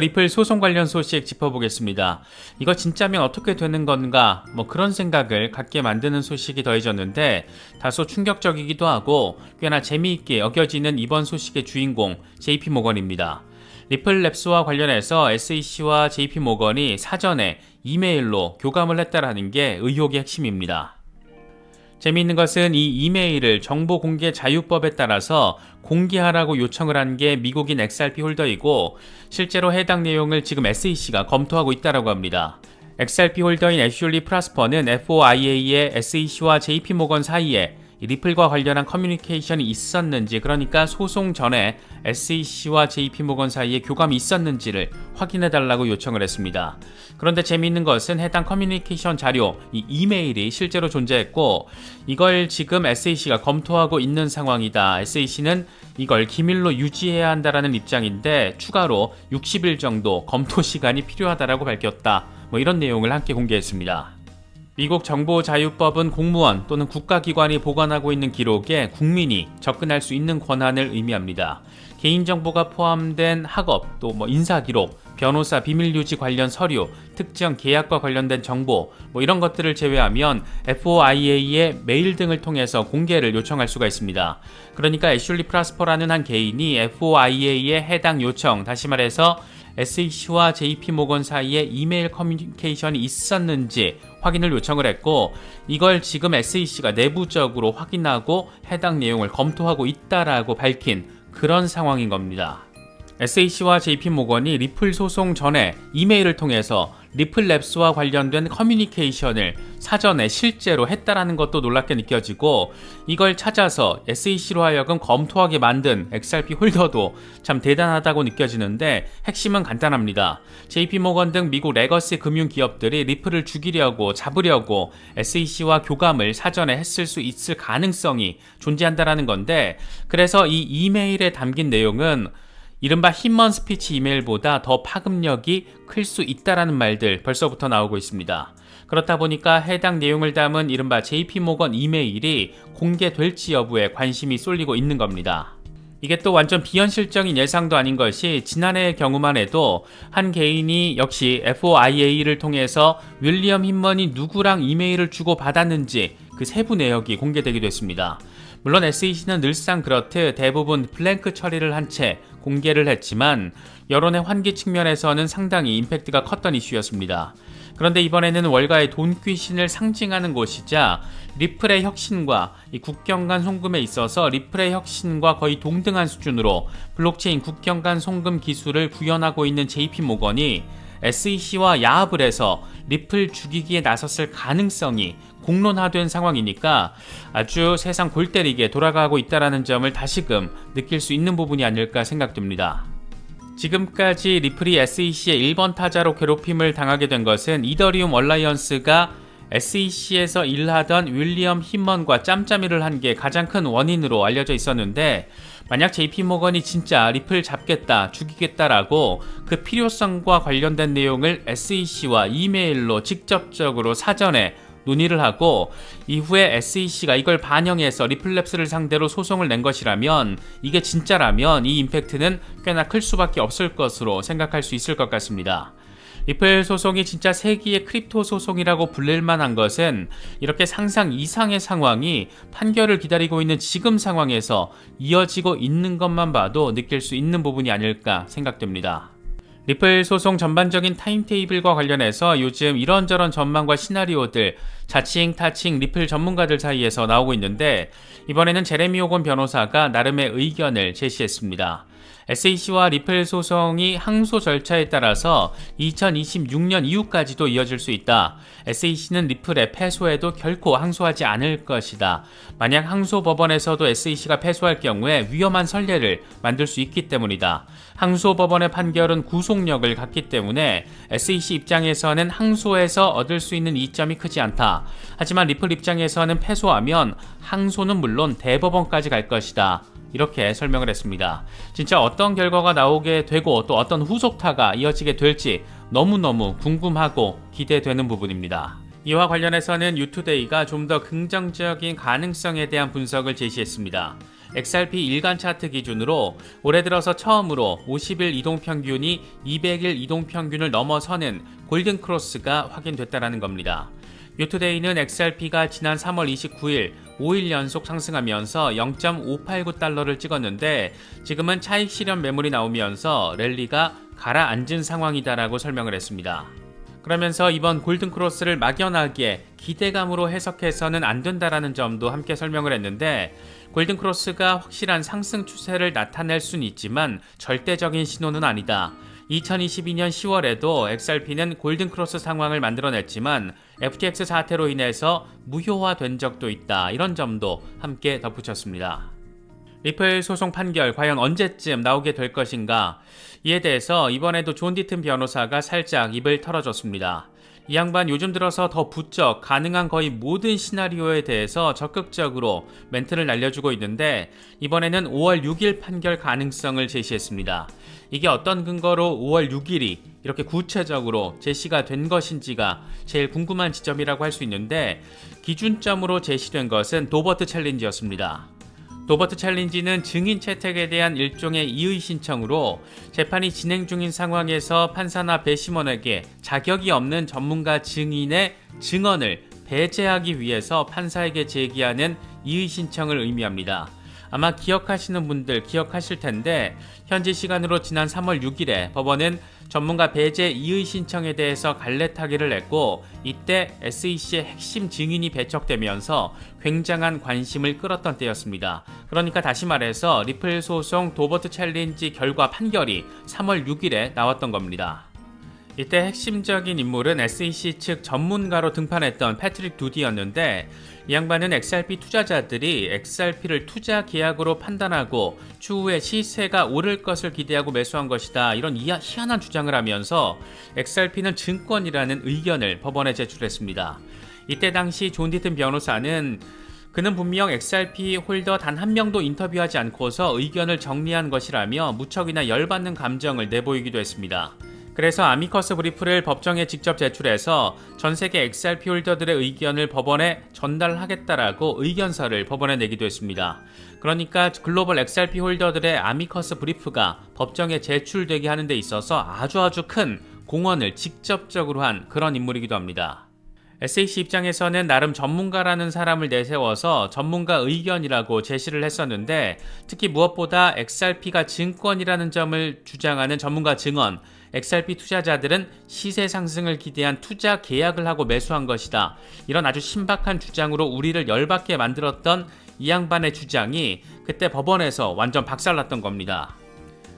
리플 소송 관련 소식 짚어보겠습니다. 이거 진짜면 어떻게 되는 건가 그런 생각을 갖게 만드는 소식이 더해졌는데 다소 충격적이기도 하고 꽤나 재미있게 여겨지는 이번 소식의 주인공 JP모건입니다. 리플랩스와 관련해서 SEC와 JP모건이 사전에 이메일로 교감을 했다라는 게 의혹의 핵심입니다. 재미있는 것은 이 이메일을 정보공개자유법에 따라서 공개하라고 요청을 한 게 미국인 XRP 홀더이고 실제로 해당 내용을 지금 SEC가 검토하고 있다고 합니다. XRP 홀더인 애슐리 프라스퍼는 FOIA의 SEC와 JP모건 사이에 리플과 관련한 커뮤니케이션이 있었는지, 그러니까 소송 전에 SEC와 JP모건 사이에 교감이 있었는지를 확인해달라고 요청을 했습니다. 그런데 재미있는 것은 해당 커뮤니케이션 자료, 이 이메일이 실제로 존재했고 이걸 지금 SEC가 검토하고 있는 상황이다. SEC는 이걸 기밀로 유지해야 한다라는 입장인데 추가로 60일 정도 검토 시간이 필요하다라고 밝혔다. 이런 내용을 함께 공개했습니다. 미국 정보자유법은 공무원 또는 국가기관이 보관하고 있는 기록에 국민이 접근할 수 있는 권한을 의미합니다. 개인정보가 포함된 학업, 또 인사기록, 변호사 비밀유지 관련 서류, 특정 계약과 관련된 정보 이런 것들을 제외하면 FOIA의 메일 등을 통해서 공개를 요청할 수가 있습니다. 그러니까 애슐리 프라스퍼라는 한 개인이 FOIA의 해당 요청, 다시 말해서 SEC와 JP모건 사이에 이메일 커뮤니케이션이 있었는지 확인을 요청을 했고 이걸 지금 SEC가 내부적으로 확인하고 해당 내용을 검토하고 있다라고 밝힌 그런 상황인 겁니다. SEC와 JP모건이 리플 소송 전에 이메일을 통해서 리플랩스와 관련된 커뮤니케이션을 사전에 실제로 했다라는 것도 놀랍게 느껴지고 이걸 찾아서 SEC로 하여금 검토하게 만든 XRP 홀더도 참 대단하다고 느껴지는데 핵심은 간단합니다. JP모건 등 미국 레거시 금융기업들이 리플을 죽이려고 잡으려고 SEC와 교감을 사전에 했을 수 있을 가능성이 존재한다라는 건데, 그래서 이 이메일에 담긴 내용은 이른바 힘먼 스피치 이메일보다 더 파급력이 클 수 있다라는 말들 벌써부터 나오고 있습니다. 그렇다 보니까 해당 내용을 담은 이른바 JP모건 이메일이 공개될지 여부에 관심이 쏠리고 있는 겁니다. 이게 또 완전 비현실적인 예상도 아닌 것이 지난해의 경우만 해도 한 개인이 역시 FOIA를 통해서 윌리엄 힘먼이 누구랑 이메일을 주고받았는지 그 세부 내역이 공개되기도 했습니다. 물론 SEC는 늘상 그렇듯 대부분 블랭크 처리를 한 채 공개를 했지만 여론의 환기 측면에서는 상당히 임팩트가 컸던 이슈였습니다. 그런데 이번에는 월가의 돈귀신을 상징하는 곳이자 리플의 혁신과 이 국경 간 송금에 있어서 리플의 혁신과 거의 동등한 수준으로 블록체인 국경 간 송금 기술을 구현하고 있는 JP모건이 SEC와 야합을 해서 리플 죽이기에 나섰을 가능성이 공론화된 상황이니까 아주 세상 골 때리게 돌아가고 있다는 점을 다시금 느낄 수 있는 부분이 아닐까 생각됩니다. 지금까지 리플이 SEC의 1번 타자로 괴롭힘을 당하게 된 것은 이더리움 얼라이언스가 SEC에서 일하던 윌리엄 힘먼과 짬짬이를 한 게 가장 큰 원인으로 알려져 있었는데, 만약 JP모건이 진짜 리플 잡겠다, 죽이겠다라고 그 필요성과 관련된 내용을 SEC와 이메일로 직접적으로 사전에 논의를 하고 이후에 SEC가 이걸 반영해서 리플랩스를 상대로 소송을 낸 것이라면, 이게 진짜라면 이 임팩트는 꽤나 클 수밖에 없을 것으로 생각할 수 있을 것 같습니다. 리플 소송이 진짜 세기의 크립토 소송이라고 불릴 만한 것은 이렇게 상상 이상의 상황이 판결을 기다리고 있는 지금 상황에서 이어지고 있는 것만 봐도 느낄 수 있는 부분이 아닐까 생각됩니다. 리플 소송 전반적인 타임테이블과 관련해서 요즘 이런저런 전망과 시나리오들 자칭 타칭 리플 전문가들 사이에서 나오고 있는데, 이번에는 제레미 호건 변호사가 나름의 의견을 제시했습니다. SEC와 리플 소송이 항소 절차에 따라서 2026년 이후까지도 이어질 수 있다. SEC는 리플의 패소에도 결코 항소하지 않을 것이다. 만약 항소 법원에서도 SEC가 패소할 경우에 위험한 선례를 만들 수 있기 때문이다. 항소 법원의 판결은 구속력을 갖기 때문에 SEC 입장에서는 항소에서 얻을 수 있는 이점이 크지 않다. 하지만 리플 입장에서는 패소하면 항소는 물론 대법원까지 갈 것이다. 이렇게 설명을 했습니다. 진짜 어떤 결과가 나오게 되고 또 어떤 후속타가 이어지게 될지 너무너무 궁금하고 기대되는 부분입니다. 이와 관련해서는 뉴투데이가 좀 더 긍정적인 가능성에 대한 분석을 제시했습니다. XRP 일간 차트 기준으로 올해 들어서 처음으로 50일 이동평균이 200일 이동평균을 넘어서는 골든크로스가 확인됐다는 겁니다. 뉴투데이는 XRP가 지난 3월 29일 5일 연속 상승하면서 0.589달러를 찍었는데 지금은 차익 실현 매물이 나오면서 랠리가 가라앉은 상황이다라고 설명을 했습니다. 그러면서 이번 골든크로스를 막연하게 기대감으로 해석해서는 안 된다라는 점도 함께 설명을 했는데 골든크로스가 확실한 상승 추세를 나타낼 수는 있지만 절대적인 신호는 아니다. 2022년 10월에도 XRP는 골든크로스 상황을 만들어냈지만 FTX 사태로 인해서 무효화된 적도 있다. 이런 점도 함께 덧붙였습니다. 리플 소송 판결 과연 언제쯤 나오게 될 것인가? 이에 대해서 이번에도 존 디튼 변호사가 살짝 입을 털어줬습니다. 이 양반 요즘 들어서 더 부쩍 가능한 거의 모든 시나리오에 대해서 적극적으로 멘트를 날려주고 있는데 이번에는 5월 6일 판결 가능성을 제시했습니다. 이게 어떤 근거로 5월 6일이 이렇게 구체적으로 제시가 된 것인지가 제일 궁금한 지점이라고 할 수 있는데 기준점으로 제시된 것은 도버트 챌린지였습니다. 도버트 챌린지는 증인 채택에 대한 일종의 이의 신청으로 재판이 진행 중인 상황에서 판사나 배심원에게 자격이 없는 전문가 증인의 증언을 배제하기 위해서 판사에게 제기하는 이의 신청을 의미합니다. 아마 기억하시는 분들 기억하실 텐데 현지 시간으로 지난 3월 6일에 법원은 전문가 배제 이의 신청에 대해서 갈래타기를 했고 이때 SEC의 핵심 증인이 배척되면서 굉장한 관심을 끌었던 때였습니다. 그러니까 다시 말해서 리플 소송 도버트 챌린지 결과 판결이 3월 6일에 나왔던 겁니다. 이때 핵심적인 인물은 SEC 측 전문가로 등판했던 패트릭 두디였는데 이 양반은 XRP 투자자들이 XRP를 투자 계약으로 판단하고 추후에 시세가 오를 것을 기대하고 매수한 것이다. 이런 희한한 주장을 하면서 XRP는 증권이라는 의견을 법원에 제출했습니다. 이때 당시 존 디튼 변호사는 그는 분명 XRP 홀더 단 한 명도 인터뷰하지 않고서 의견을 정리한 것이라며 무척이나 열받는 감정을 내보이기도 했습니다. 그래서 아미커스 브리프를 법정에 직접 제출해서 전 세계 XRP 홀더들의 의견을 법원에 전달하겠다라고 의견서를 법원에 내기도 했습니다. 그러니까 글로벌 XRP 홀더들의 아미커스 브리프가 법정에 제출되게 하는 데 있어서 아주 큰 공헌을 직접적으로 한 그런 인물이기도 합니다. SEC 입장에서는 나름 전문가라는 사람을 내세워서 전문가 의견이라고 제시를 했었는데 특히 무엇보다 XRP가 증권이라는 점을 주장하는 전문가 증언, XRP 투자자들은 시세 상승을 기대한 투자 계약을 하고 매수한 것이다. 이런 아주 신박한 주장으로 우리를 열받게 만들었던 이 양반의 주장이 그때 법원에서 완전 박살났던 겁니다.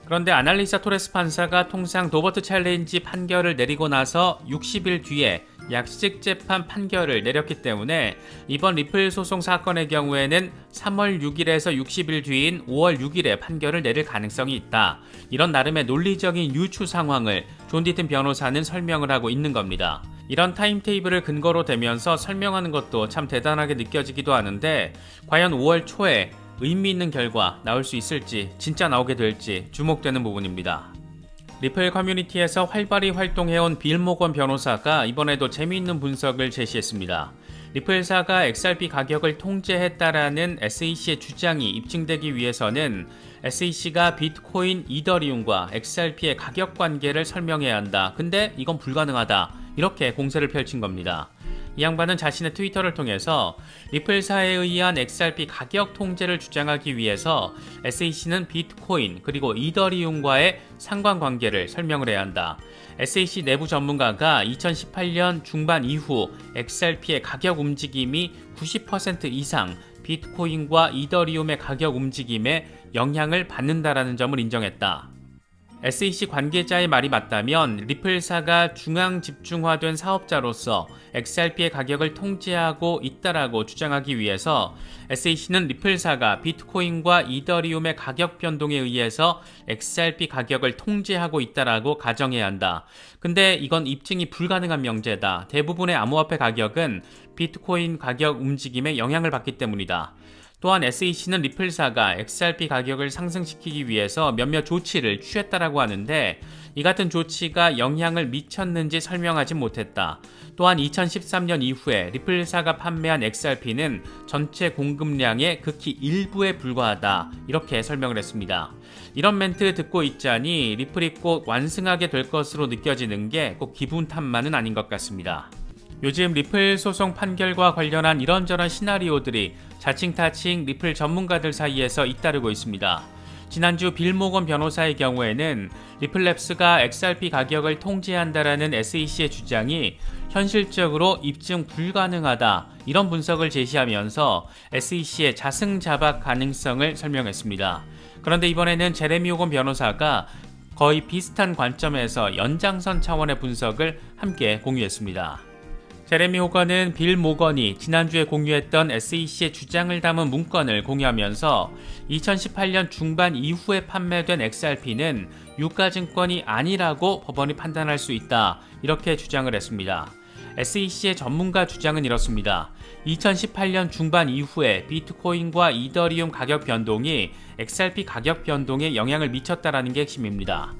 그런데 아날리사 토레스 판사가 통상 도버트 챌린지 판결을 내리고 나서 60일 뒤에 약식 재판 판결을 내렸기 때문에 이번 리플 소송 사건의 경우에는 3월 6일에서 60일 뒤인 5월 6일에 판결을 내릴 가능성이 있다. 이런 나름의 논리적인 유추 상황을 존 디튼 변호사는 설명을 하고 있는 겁니다. 이런 타임테이블을 근거로 대면서 설명하는 것도 참 대단하게 느껴지기도 하는데 과연 5월 초에 의미 있는 결과 나올 수 있을지 진짜 나오게 될지 주목되는 부분입니다. 리플 커뮤니티에서 활발히 활동해온 빌 모건 변호사가 이번에도 재미있는 분석을 제시했습니다. 리플사가 XRP 가격을 통제했다라는 SEC의 주장이 입증되기 위해서는 SEC가 비트코인, 이더리움과 XRP의 가격 관계를 설명해야 한다. 근데 이건 불가능하다. 이렇게 공세를 펼친 겁니다. 이 양반은 자신의 트위터를 통해서 리플사에 의한 XRP 가격 통제를 주장하기 위해서 SEC는 비트코인 그리고 이더리움과의 상관관계를 설명을 해야 한다. SEC 내부 전문가가 2018년 중반 이후 XRP의 가격 움직임이 90% 이상 비트코인과 이더리움의 가격 움직임에 영향을 받는다라는 점을 인정했다. SEC 관계자의 말이 맞다면 리플사가 중앙 집중화된 사업자로서 XRP의 가격을 통제하고 있다라고 주장하기 위해서 SEC는 리플사가 비트코인과 이더리움의 가격 변동에 의해서 XRP 가격을 통제하고 있다라고 가정해야 한다. 근데 이건 입증이 불가능한 명제다. 대부분의 암호화폐 가격은 비트코인 가격 움직임에 영향을 받기 때문이다. 또한 SEC는 리플사가 XRP 가격을 상승시키기 위해서 몇몇 조치를 취했다라고 하는데 이 같은 조치가 영향을 미쳤는지 설명하지 못했다. 또한 2013년 이후에 리플사가 판매한 XRP는 전체 공급량의 극히 일부에 불과하다. 이렇게 설명을 했습니다. 이런 멘트 듣고 있자니 리플이 꼭 완승하게 될 것으로 느껴지는 게 꼭 기분 탓만은 아닌 것 같습니다. 요즘 리플 소송 판결과 관련한 이런저런 시나리오들이 자칭타칭 리플 전문가들 사이에서 잇따르고 있습니다. 지난주 빌 모건 변호사의 경우에는 리플랩스가 XRP 가격을 통제한다라는 SEC의 주장이 현실적으로 입증 불가능하다 이런 분석을 제시하면서 SEC의 자승자박 가능성을 설명했습니다. 그런데 이번에는 제레미 호건 변호사가 거의 비슷한 관점에서 연장선 차원의 분석을 함께 공유했습니다. 제레미 호건은 빌 모건이 지난주에 공유했던 SEC의 주장을 담은 문건을 공유하면서 2018년 중반 이후에 판매된 XRP는 유가증권이 아니라고 법원이 판단할 수 있다 이렇게 주장을 했습니다. SEC의 전문가 주장은 이렇습니다. 2018년 중반 이후에 비트코인과 이더리움 가격 변동이 XRP 가격 변동에 영향을 미쳤다라는 게 핵심입니다.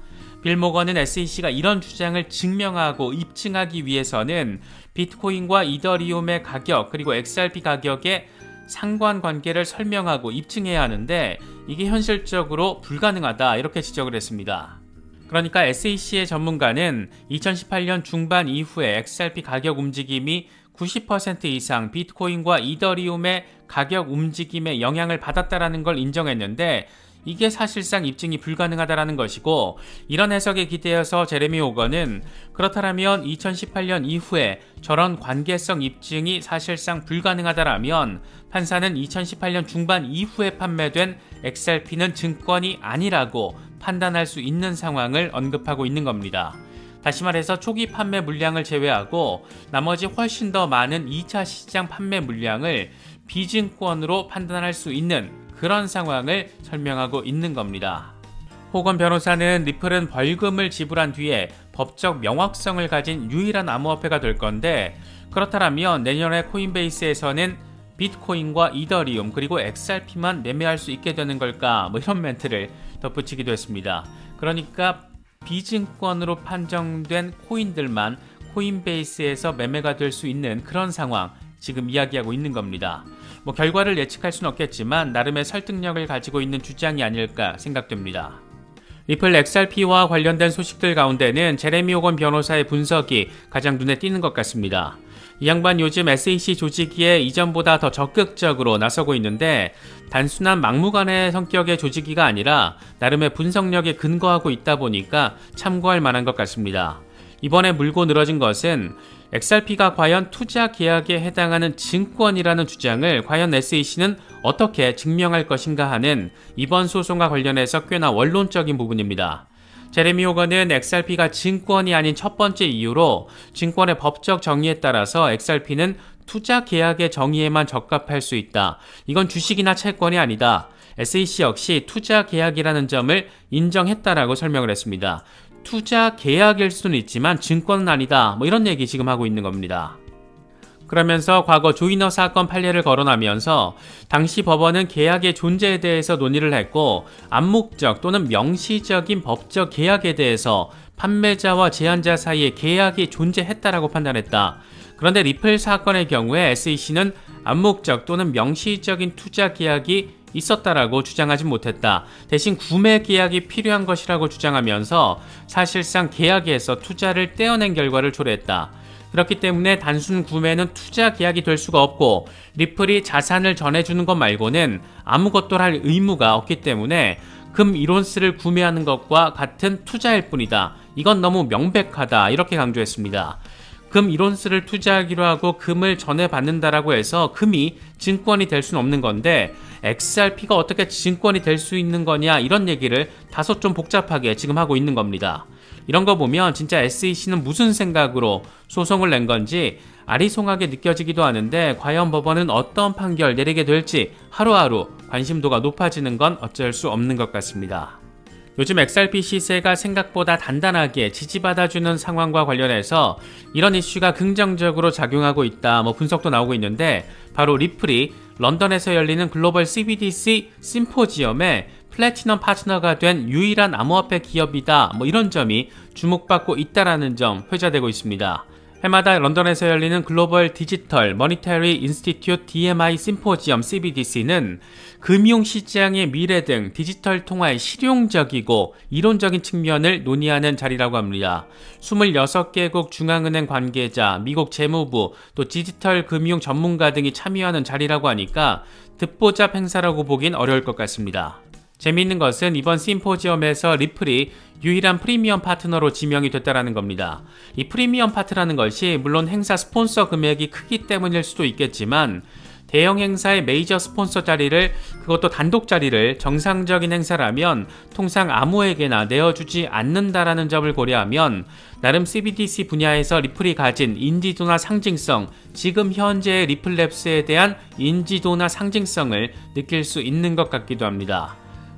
빌 모건은 SEC가 이런 주장을 증명하고 입증하기 위해서는 비트코인과 이더리움의 가격 그리고 XRP 가격의 상관관계를 설명하고 입증해야 하는데 이게 현실적으로 불가능하다 이렇게 지적을 했습니다. 그러니까 SEC의 전문가는 2018년 중반 이후에 XRP 가격 움직임이 90% 이상 비트코인과 이더리움의 가격 움직임에 영향을 받았다라는 걸 인정했는데 이게 사실상 입증이 불가능하다라는 것이고 이런 해석에 기대어서 제레미 호건은 그렇다면 2018년 이후에 저런 관계성 입증이 사실상 불가능하다라면 판사는 2018년 중반 이후에 판매된 XRP는 증권이 아니라고 판단할 수 있는 상황을 언급하고 있는 겁니다. 다시 말해서 초기 판매 물량을 제외하고 나머지 훨씬 더 많은 2차 시장 판매 물량을 비증권으로 판단할 수 있는 그런 상황을 설명하고 있는 겁니다. 호건 변호사는 리플은 벌금을 지불한 뒤에 법적 명확성을 가진 유일한 암호화폐가 될 건데 그렇다면 내년에 코인베이스에서는 비트코인과 이더리움 그리고 XRP만 매매할 수 있게 되는 걸까? 뭐 이런 멘트를 덧붙이기도 했습니다. 그러니까 비증권으로 판정된 코인들만 코인베이스에서 매매가 될 수 있는 그런 상황 지금 이야기하고 있는 겁니다. 뭐 결과를 예측할 수는 없겠지만 나름의 설득력을 가지고 있는 주장이 아닐까 생각됩니다. 리플 XRP와 관련된 소식들 가운데는 제레미 호건 변호사의 분석이 가장 눈에 띄는 것 같습니다. 이 양반 요즘 SEC 조직위에 이전보다 더 적극적으로 나서고 있는데 단순한 막무가내 성격의 조직위가 아니라 나름의 분석력에 근거하고 있다 보니까 참고할 만한 것 같습니다. 이번에 물고 늘어진 것은 XRP가 과연 투자 계약에 해당하는 증권이라는 주장을 과연 SEC는 어떻게 증명할 것인가 하는 이번 소송과 관련해서 꽤나 원론적인 부분입니다. 제레미 호건은 XRP가 증권이 아닌 첫 번째 이유로 증권의 법적 정의에 따라서 XRP는 투자 계약의 정의에만 적합할 수 있다. 이건 주식이나 채권이 아니다. SEC 역시 투자 계약이라는 점을 인정했다라고 설명을 했습니다. 투자 계약일 수는 있지만 증권은 아니다. 뭐 이런 얘기 지금 하고 있는 겁니다. 그러면서 과거 조이너 사건 판례를 거론하면서 당시 법원은 계약의 존재에 대해서 논의를 했고 암묵적 또는 명시적인 법적 계약에 대해서 판매자와 제안자 사이에 계약이 존재했다라고 판단했다. 그런데 리플 사건의 경우에 SEC는 암묵적 또는 명시적인 투자 계약이 있었다라고 주장하지 못했다. 대신 구매 계약이 필요한 것이라고 주장하면서 사실상 계약에서 투자를 떼어낸 결과를 초래했다. 그렇기 때문에 단순 구매는 투자 계약이 될 수가 없고 리플이 자산을 전해주는 것 말고는 아무것도 할 의무가 없기 때문에 금 1온스를 구매하는 것과 같은 투자일 뿐이다. 이건 너무 명백하다. 이렇게 강조했습니다. 금 1온스를 투자하기로 하고 금을 전해받는다라고 해서 금이 증권이 될 수는 없는 건데 XRP가 어떻게 증권이 될 수 있는 거냐 이런 얘기를 다소 좀 복잡하게 지금 하고 있는 겁니다. 이런 거 보면 진짜 SEC는 무슨 생각으로 소송을 낸 건지 아리송하게 느껴지기도 하는데 과연 법원은 어떤 판결 내리게 될지 하루하루 관심도가 높아지는 건 어쩔 수 없는 것 같습니다. 요즘 XRP 시세가 생각보다 단단하게 지지받아주는 상황과 관련해서 이런 이슈가 긍정적으로 작용하고 있다 분석도 나오고 있는데, 바로 리플이 런던에서 열리는 글로벌 CBDC 심포지엄에 플래티넘 파트너가 된 유일한 암호화폐 기업이다 이런 점이 주목받고 있다라는 점 회자되고 있습니다. 해마다 런던에서 열리는 글로벌 디지털 머니터리 인스티튜트 DMI 심포지엄 CBDC는 금융시장의 미래 등 디지털 통화의 실용적이고 이론적인 측면을 논의하는 자리라고 합니다. 26개국 중앙은행 관계자, 미국 재무부, 또 디지털 금융 전문가 등이 참여하는 자리라고 하니까 듣보잡 행사라고 보긴 어려울 것 같습니다. 재미있는 것은 이번 심포지엄에서 리플이 유일한 프리미엄 파트너로 지명이 됐다는 겁니다. 이 프리미엄 파트라는 것이 물론 행사 스폰서 금액이 크기 때문일 수도 있겠지만, 대형 행사의 메이저 스폰서 자리를, 그것도 단독 자리를 정상적인 행사라면 통상 아무에게나 내어주지 않는다라는 점을 고려하면 나름 CBDC 분야에서 리플이 가진 인지도나 상징성, 지금 현재의 리플랩스에 대한 인지도나 상징성을 느낄 수 있는 것 같기도 합니다.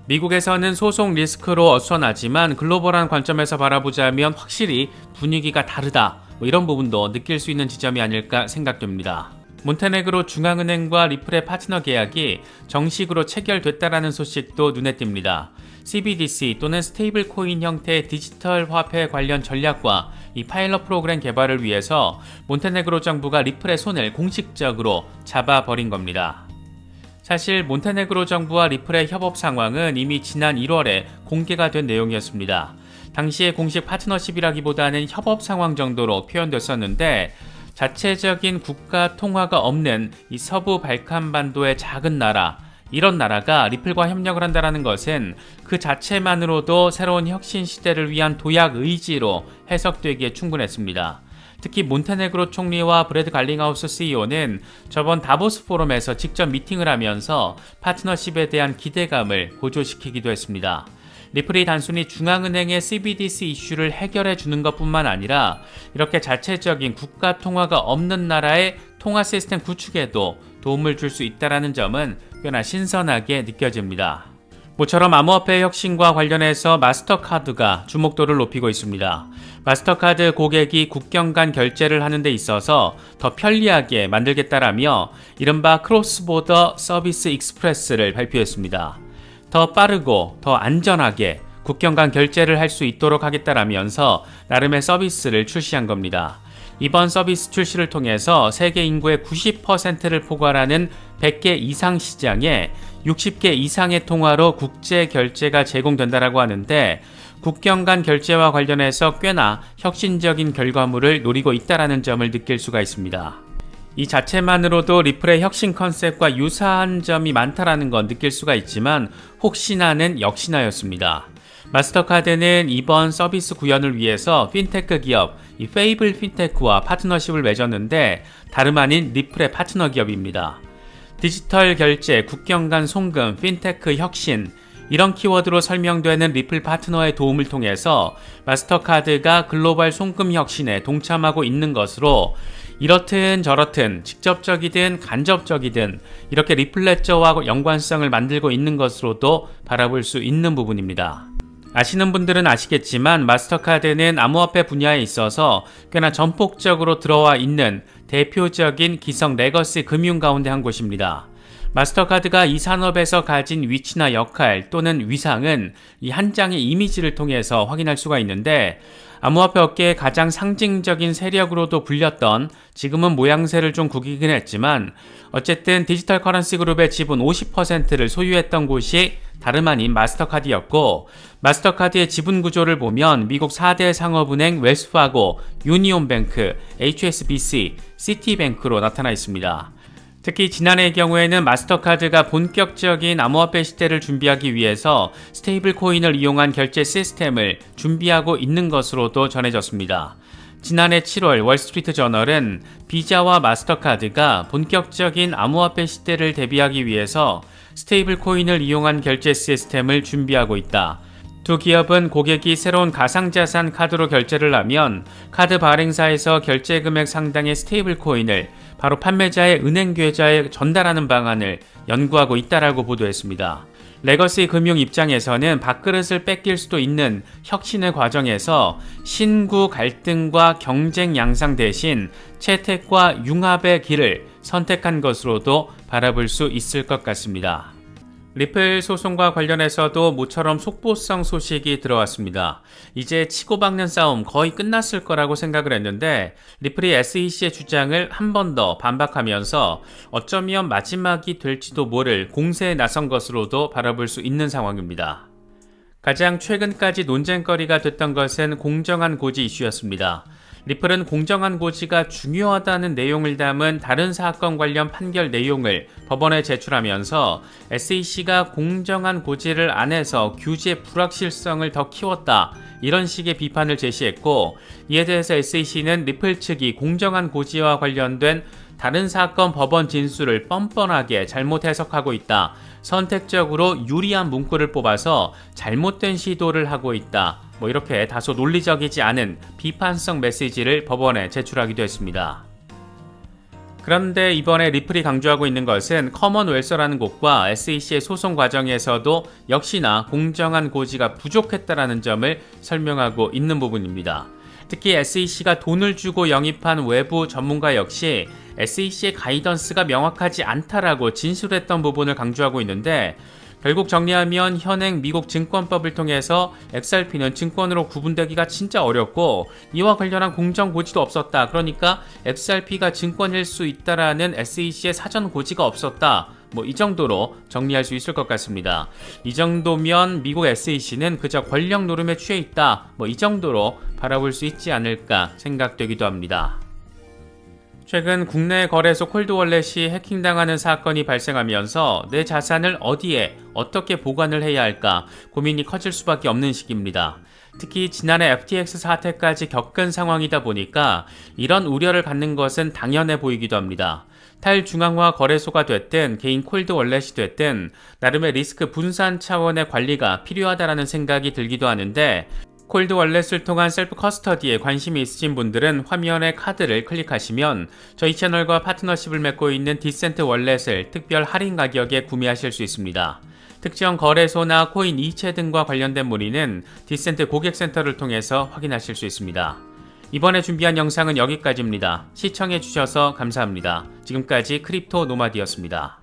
미국에서는 소송 리스크로 어수선하지만 글로벌한 관점에서 바라보자면 확실히 분위기가 다르다, 이런 부분도 느낄 수 있는 지점이 아닐까 생각됩니다. 몬테네그로 중앙은행과 리플의 파트너 계약이 정식으로 체결됐다라는 소식도 눈에 띕니다. CBDC 또는 스테이블 코인 형태의 디지털 화폐 관련 전략과 이 파일럿 프로그램 개발을 위해서 몬테네그로 정부가 리플의 손을 공식적으로 잡아버린 겁니다. 사실 몬테네그로 정부와 리플의 협업 상황은 이미 지난 1월에 공개가 된 내용이었습니다. 당시에 공식 파트너십이라기보다는 협업 상황 정도로 표현됐었는데, 자체적인 국가 통화가 없는 이 서부 발칸반도의 작은 나라, 이런 나라가 리플과 협력을 한다는 것은 그 자체만으로도 새로운 혁신 시대를 위한 도약 의지로 해석되기에 충분했습니다. 특히 몬테네그로 총리와 브래드 갈링하우스 CEO는 저번 다보스 포럼에서 직접 미팅을 하면서 파트너십에 대한 기대감을 고조시키기도 했습니다. 리플이 단순히 중앙은행의 CBDC 이슈를 해결해 주는 것뿐만 아니라 이렇게 자체적인 국가 통화가 없는 나라의 통화 시스템 구축에도 도움을 줄 수 있다는 점은 꽤나 신선하게 느껴집니다. 모처럼 암호화폐 혁신과 관련해서 마스터카드가 주목도를 높이고 있습니다. 마스터카드 고객이 국경 간 결제를 하는 데 있어서 더 편리하게 만들겠다라며 이른바 크로스보더 서비스 익스프레스를 발표했습니다. 더 빠르고 더 안전하게 국경 간 결제를 할 수 있도록 하겠다라면서 나름의 서비스를 출시한 겁니다. 이번 서비스 출시를 통해서 세계 인구의 90%를 포괄하는 100개 이상 시장에 60개 이상의 통화로 국제 결제가 제공된다라고 하는데, 국경 간 결제와 관련해서 꽤나 혁신적인 결과물을 노리고 있다는 점을 느낄 수가 있습니다. 이 자체만으로도 리플의 혁신 컨셉과 유사한 점이 많다라는 건 느낄 수가 있지만, 혹시나는 역시나였습니다. 마스터카드는 이번 서비스 구현을 위해서 핀테크 기업 이 페이블 핀테크와 파트너십을 맺었는데, 다름 아닌 리플의 파트너 기업입니다. 디지털 결제, 국경 간 송금, 핀테크 혁신, 이런 키워드로 설명되는 리플 파트너의 도움을 통해서 마스터카드가 글로벌 송금 혁신에 동참하고 있는 것으로, 이렇든 저렇든 직접적이든 간접적이든 이렇게 리플레저와 연관성을 만들고 있는 것으로도 바라볼 수 있는 부분입니다. 아시는 분들은 아시겠지만 마스터카드는 암호화폐 분야에 있어서 꽤나 전폭적으로 들어와 있는 대표적인 기성 레거시 금융 가운데 한 곳입니다. 마스터카드가 이 산업에서 가진 위치나 역할 또는 위상은 이 한 장의 이미지를 통해서 확인할 수가 있는데, 암호화폐 업계의 가장 상징적인 세력으로도 불렸던, 지금은 모양새를 좀 구기긴 했지만 어쨌든 디지털 커런시 그룹의 지분 50%를 소유했던 곳이 다름 아닌 마스터카드였고, 마스터카드의 지분 구조를 보면 미국 4대 상업은행 웰스파고, 유니온뱅크, HSBC, 시티뱅크로 나타나 있습니다. 특히 지난해의 경우에는 마스터카드가 본격적인 암호화폐 시대를 준비하기 위해서 스테이블 코인을 이용한 결제 시스템을 준비하고 있는 것으로도 전해졌습니다. 지난해 7월 월스트리트 저널은 비자와 마스터카드가 본격적인 암호화폐 시대를 대비하기 위해서 스테이블 코인을 이용한 결제 시스템을 준비하고 있다. 두 기업은 고객이 새로운 가상자산 카드로 결제를 하면 카드 발행사에서 결제 금액 상당의 스테이블 코인을 바로 판매자의 은행 계좌에 전달하는 방안을 연구하고 있다라고 보도했습니다. 레거시 금융 입장에서는 밥그릇을 뺏길 수도 있는 혁신의 과정에서 신구 갈등과 경쟁 양상 대신 채택과 융합의 길을 선택한 것으로도 바라볼 수 있을 것 같습니다. 리플 소송과 관련해서도 모처럼 속보성 소식이 들어왔습니다. 이제 치고박는 싸움 거의 끝났을 거라고 생각을 했는데 리플이 SEC의 주장을 한 번 더 반박하면서 어쩌면 마지막이 될지도 모를 공세에 나선 것으로도 바라볼 수 있는 상황입니다. 가장 최근까지 논쟁거리가 됐던 것은 공정한 고지 이슈였습니다. 리플은 공정한 고지가 중요하다는 내용을 담은 다른 사건 관련 판결 내용을 법원에 제출하면서 SEC가 공정한 고지를 안 해서 규제 불확실성을 더 키웠다, 이런 식의 비판을 제시했고, 이에 대해서 SEC는 리플 측이 공정한 고지와 관련된 다른 사건 법원 진술을 뻔뻔하게 잘못 해석하고 있다, 선택적으로 유리한 문구를 뽑아서 잘못된 시도를 하고 있다, 이렇게 다소 논리적이지 않은 비판성 메시지를 법원에 제출하기도 했습니다. 그런데 이번에 리플이 강조하고 있는 것은 커먼웰서라는 곳과 SEC의 소송 과정에서도 역시나 공정한 고지가 부족했다라는 점을 설명하고 있는 부분입니다. 특히 SEC가 돈을 주고 영입한 외부 전문가 역시 SEC의 가이던스가 명확하지 않다라고 진술했던 부분을 강조하고 있는데, 결국 정리하면 현행 미국 증권법을 통해서 XRP는 증권으로 구분되기가 진짜 어렵고 이와 관련한 공정 고지도 없었다. 그러니까 XRP가 증권일 수 있다라는 SEC의 사전 고지가 없었다. 이 정도로 정리할 수 있을 것 같습니다. 이 정도면 미국 SEC는 그저 권력 노름에 취해 있다. 이 정도로 바라볼 수 있지 않을까 생각되기도 합니다. 최근 국내 거래소 콜드월렛이 해킹당하는 사건이 발생하면서 내 자산을 어디에 어떻게 보관을 해야 할까 고민이 커질 수밖에 없는 시기입니다. 특히 지난해 FTX 사태까지 겪은 상황이다 보니까 이런 우려를 갖는 것은 당연해 보이기도 합니다. 탈중앙화 거래소가 됐든 개인 콜드월렛이 됐든 나름의 리스크 분산 차원의 관리가 필요하다는 생각이 들기도 하는데, 콜드월렛을 통한 셀프 커스터디에 관심이 있으신 분들은 화면의 카드를 클릭하시면 저희 채널과 파트너십을 맺고 있는 디센트 월렛을 특별 할인 가격에 구매하실 수 있습니다. 특정 거래소나 코인 이체 등과 관련된 문의는 디센트 고객센터를 통해서 확인하실 수 있습니다. 이번에 준비한 영상은 여기까지입니다. 시청해주셔서 감사합니다. 지금까지 크립토 노마디였습니다.